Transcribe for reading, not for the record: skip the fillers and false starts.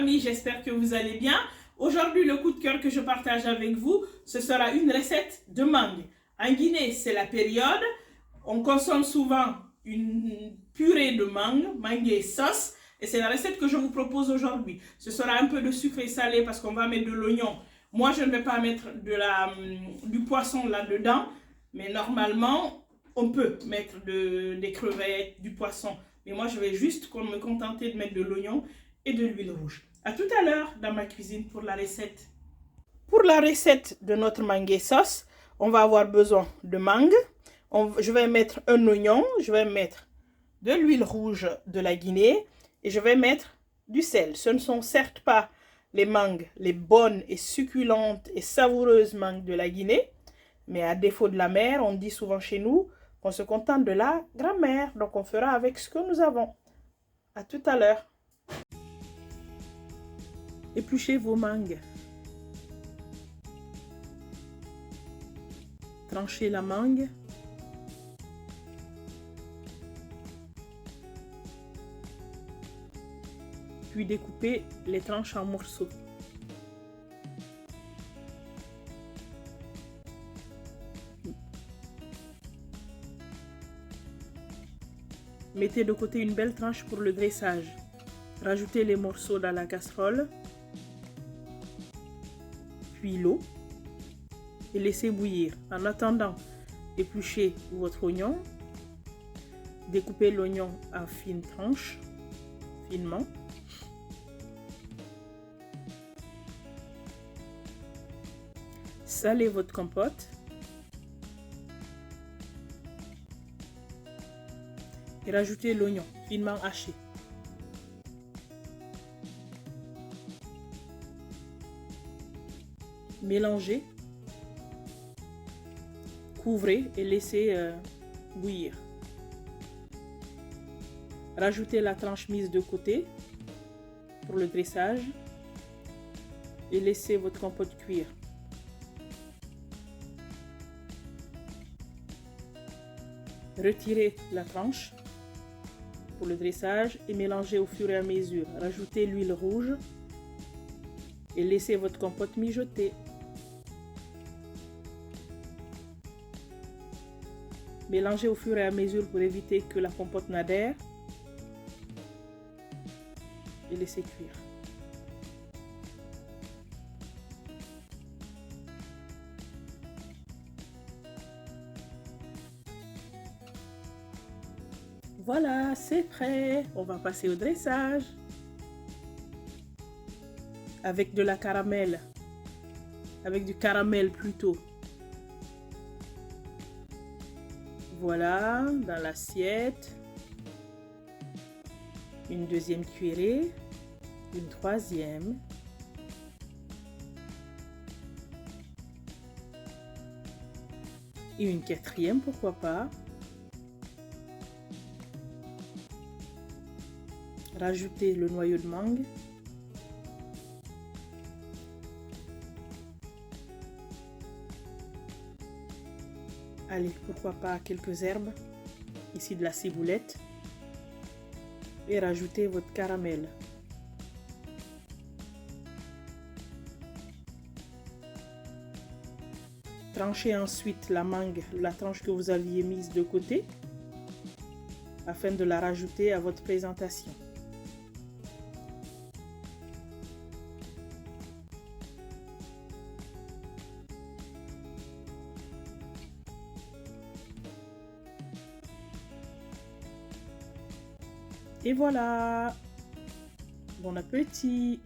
famille, j'espère que vous allez bien. Aujourd'hui, le coup de cœur que je partage avec vous, ce sera une recette de mangue. En Guinée, c'est la période. On consomme souvent une purée de mangue, mangue sauce. Et c'est la recette que je vous propose aujourd'hui. Ce sera un peu de sucre et salé parce qu'on va mettre de l'oignon. Moi, je ne vais pas mettre du poisson là-dedans. Mais normalement, on peut mettre des crevettes, du poisson. Mais moi, je vais juste me contenter de mettre de l'oignon et de l'huile rouge. A tout à l'heure dans ma cuisine pour la recette. Pour la recette de notre mangue sauce, on va avoir besoin de mangue. Je vais mettre un oignon, je vais mettre de l'huile rouge de la Guinée et je vais mettre du sel. Ce ne sont certes pas les mangues, les bonnes et succulentes et savoureuses mangues de la Guinée, mais à défaut de la mer, on dit souvent chez nous qu'on se contente de la grand-mère. Donc on fera avec ce que nous avons. À tout à l'heure. Épluchez vos mangues. Tranchez la mangue. Puis découpez les tranches en morceaux. Mettez de côté une belle tranche pour le dressage. Rajoutez les morceaux dans la casserole, puis l'eau, et laissez bouillir. En attendant, épluchez votre oignon. Découpez l'oignon en fines tranches, finement. Salez votre compote. Et rajoutez l'oignon finement haché. Mélangez, couvrez et laissez bouillir. Rajoutez la tranche mise de côté pour le dressage et laissez votre compote cuire. Retirez la tranche pour le dressage et mélangez au fur et à mesure. Rajoutez l'huile rouge et laissez votre compote mijoter. Mélangez au fur et à mesure pour éviter que la compote n'adhère et laissez cuire. Voilà, c'est prêt. On va passer au dressage. Avec de la caramel. Avec du caramel plutôt. Voilà, dans l'assiette. Une deuxième cuillerée. Une troisième. Et une quatrième, pourquoi pas. Rajoutez le noyau de mangue. Allez, pourquoi pas quelques herbes. Ici de la ciboulette. Et rajoutez votre caramel. Tranchez ensuite la mangue, la tranche que vous aviez mise de côté, afin de la rajouter à votre présentation. Et voilà! Bon appétit!